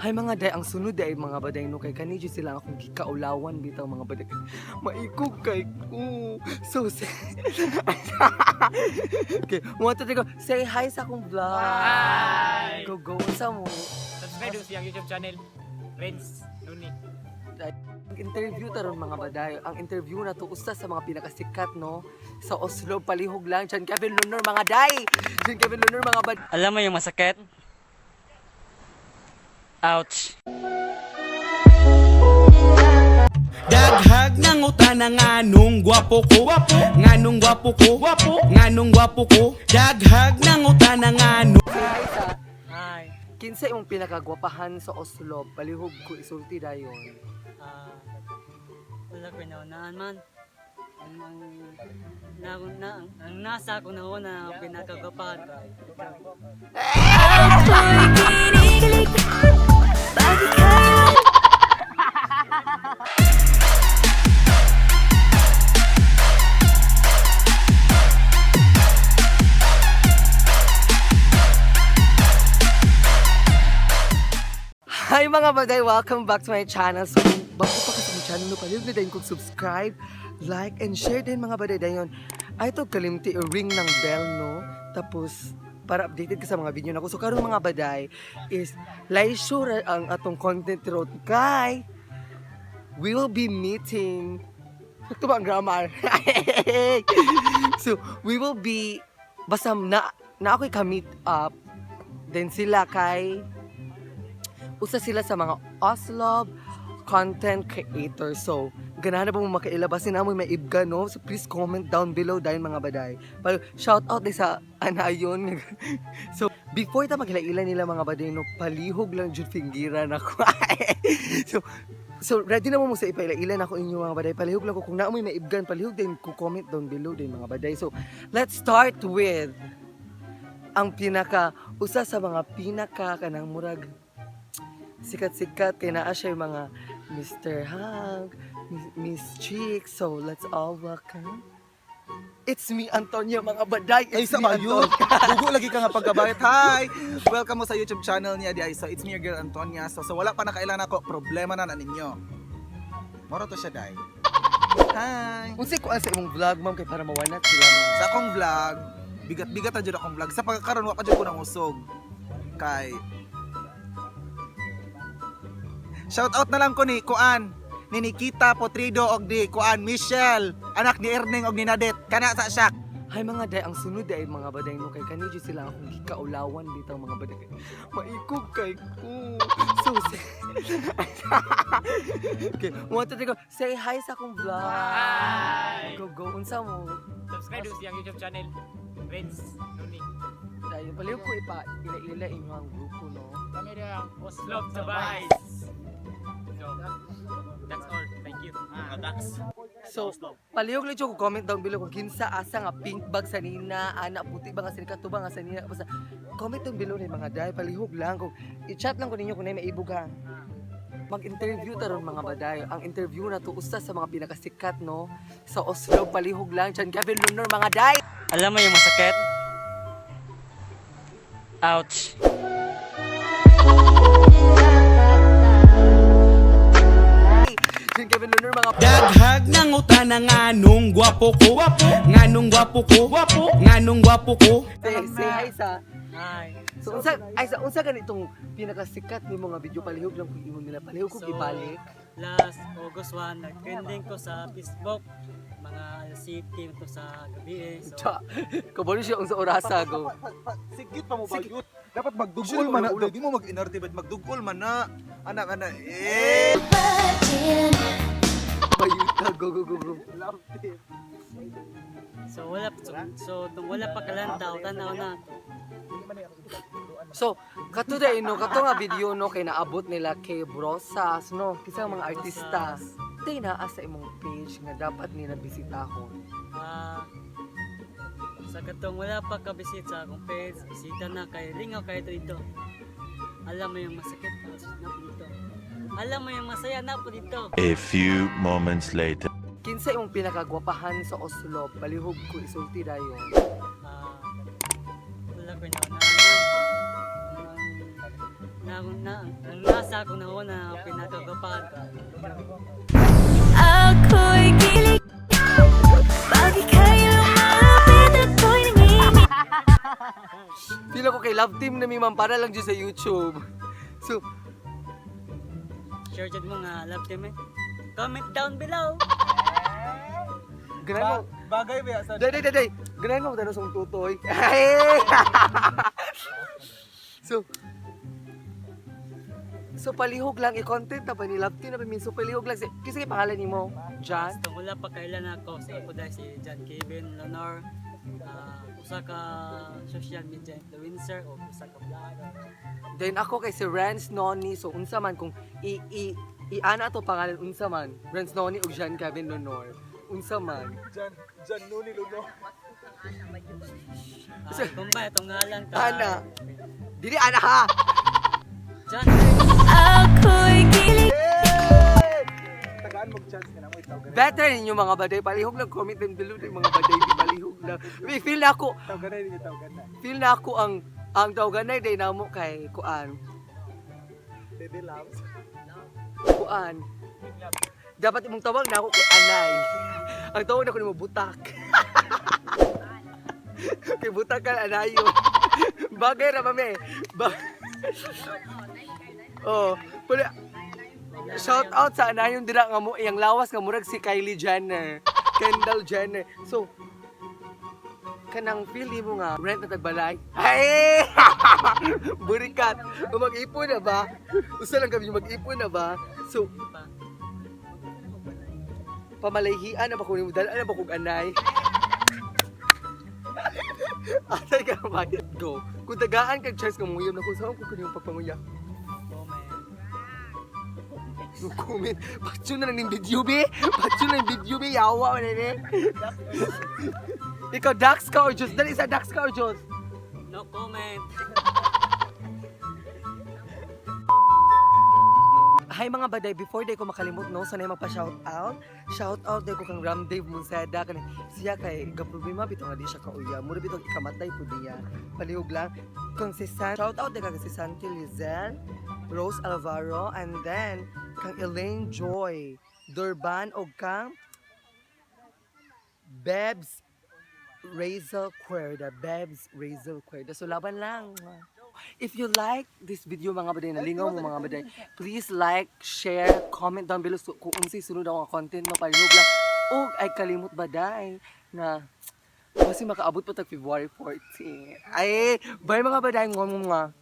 Hay mga day, ang sunod ay mga baday no kay kanidyo sila akong gikaulawan bitaw mga baday. Maikog kay ko. So okay, mo to go. Say hi sa akong vlog. Hi! Go sa mo. Subscribe sa YouTube channel, yraudanonnie. Interview taron mga baday. Ang interview na to usa sa mga pinakasikat no sa OSLOB palihog lang diyan Kevin LUNOR mga day. Diyan Kevin LUNOR mga baday. Alam mo yung masakit? Ouch. Daghag ng utana nganong gwapo ko, nganong gwapo ko, nganong gwapo ko. Daghag ng utana nganong. Hi sa Hi. kinsa imong pinakagwapahan sa OSLOB palihog ko isulti dayon. Wala ko naunaan man. Ang nasa ko na una pinakagapan. Hi mga baday! Welcome back to my channel. So, bago pa kasi ang channel no, palihog na dayon kong subscribe, like, and share din mga baday dayon. Ay to kalimti ring ng bell no. Tapos para updated ka sa mga video nako. So karon mga baday is live sure ang atong content road kay we will be meeting. Ito ba ang grammar? So we will be basta na ako'y ka-meet up. Then sila kay usa sila sa mga OSLOB content creator. So, ganahan na ba mo makailabas na mo may ibga, no? So, please comment down below dahil mga baday. Pero, shout out din sa anayon. So, before ta maghila-ila nila mga baday, no? Palihog lang dyan finggiran ako. So, ready na mo sa ipaila-ila na ako inyo mga baday. Palihog lang ko. Kung naamoy may ibgan, palihog din ko comment down below din mga baday. So, let's start with ang usa sa mga kanang murag sikat-sikat kay naa siya yung mga Mr. Hank, Miss Chick. So let's all welcome. It's me, Antonio, mga baday. Ay, sa mayo. Dugo lagi ka nga pagkabayat. Hi! Welcome mo sa YouTube channel niya, di ay. So, it's me, your girl, Antonia. So, wala pa na kailangan ako. Problema na ninyo. Moro to siya, day. Hi! Unsay ko sa imong vlog, ma'am, kay para mawanat sila mo. Sa akong vlog, bigat-bigat na dyan akong vlog. Sa pagkakaroon, wapa dyan ko ng usog. Kay... Shout out na lang ko ni Kuan, ni Nikita Potrido og di Kuan Michelle, anak ni Erning og ni Nadet. Kana sa siya. Hay mga day, ang sunod ay mga baday no kay kanidyo sila akong gikaulawan bitaw mga baday. Maikog kay ko. So okay, mo to go. Say hi sa akong vlog. Hi! Go unsa mo. Subscribe sa YouTube channel, yraudanonnie. Dahil palihog ko ila-ila inyong grupo no. Kami rin ang OSLOB sa bahay. So, that's all. Thank you. That's So, palihog lang ko comment down below kung kinsa asa nga pink bag sa nina, anak puti ba nga sa nina, tuba nga sa nina. Basta comment down below ni mga day, palihog lang kung i-chat lang ko ninyo kung may maibog ha. Mag-interview taron mga baday. Ang interview na to usa sa mga pinakasikat no sa OSLOB palihog lang diyan Kevin LUNOR mga day. Alam mo yung masakit? Ouch. Diyan Kevin LUNOR mga Daghag ng utana nganong gwapo ko, nganong gwapo ko, nganong gwapo ko. say hi sa. Hi. So unsa ganitong pinakasikat ni mga video palihog lang kung imo nila palihog kung ibalik. Last August 1, nag-trending ko sa Facebook. Mga city to sa gabi. So, Cha, kabalo siya ang sa orasa go. Sigit pa mo ba yun? Dapat magdugol man na. Di mo mag-inarte, magdugol man na. Anak. Bayuta, go. so tung wala pa kalantaw, tanaw na. So, kato day no, kato nga video no kay naabot nila kay Brosas no, kisang mga artista. Tay naa sa imong page nga dapat nila bisitahon. Sa katong wala pa ka visit sa akong page, bisita na kay ringaw kay dito. Alam mo yung masakit na po dito. Alam mo yung masaya na po dito. A few moments later. Kinsa imong pinakagwapahan sa OSLOB, palihog ko isulti dayon. Wala ko na ang nasa akong nauna pinagagapahan ka. Ako'y kilig. Bakit kayo lumapit ako'y nangingit? Feel ako kay love team na mimam para lang dyan sa YouTube. So, Share dyan mo nga love team eh. Comment down below. ganun mo. Bagay ba sa Day. Ganun mo tanong sa tutoy. Ay! So palihog lang i-content na ba ni love team na ba minso palihog lang. Kasi pangalan ni mo, John? Basta wala pa kailan ako sa ako dahil si John Kevin LUNOR. Usa ka social media influencer o usa ka vlogger. Then ako kay si yraudanonnie. So unsa man kung i-ana to pangalan unsa man. yraudanonnie o John Kevin LUNOR. Unsa man. Jan Nuni Luno. Kumbay itong ngalan ka. Ana. Dili ana ha. John. Ako'y kilig. Tagaan mo chance ka na mo itaw ganay. Better ninyo mga baday. Palihog lang comment din below din mga baday. Di palihog lang. Feel na ako. Itaw ganay din itaw ganay. Feel na ako ang tawganay day na mo kay Kuan. Baby loves. Kuan. Dapat imong tawag na ako kay Anay. Ang tawag na ko ni mo butak. Kay butak ka anayo. Bagay ra mami. Oh, pala. Shout out sa anayon dira nga mo iyang lawas nga murag si Kylie Jenner, Kendall Jenner. So kanang feel mo nga rent na tagbalay. Ay! Burikat. O mag-ipon na ba? Usa lang kami mag-ipon na ba? So pamalayhian na ba kung dalaan na ba kung anay? Atay ka ba? Go. Kung tagaan kag chance nga muyam na kung saan ko kanyang pagpanguya. No comment. Patso na lang yung video, be. Patso na yung video, be. Yawa, man, eh. Ikaw, Dax ka or Diyos? Dali sa Dax ka or Diyos? No comment. Hi mga baday, before day ko makalimot no, sanay magpa-shout out. Shout out day ko kang Ram Dave Munseda kani siya kay gaproblema bitaw nga di siya kauya. Mura bitaw ikamatay pud niya. Palihog lang. Kung si San, shout out day kang si Santi Lizel, Rose Alvaro, and then kang Elaine Joy, Durban og kang Bebs Razel Cuerda. So laban lang. If you like this video mga baday, nalingaw mo mga baday, please like, share, comment down below kung unsay sunod ang mga content mo palihog lang. O ay kalimot baday na kasi makaabot pa tag February 14. Ay, bye mga baday, nga.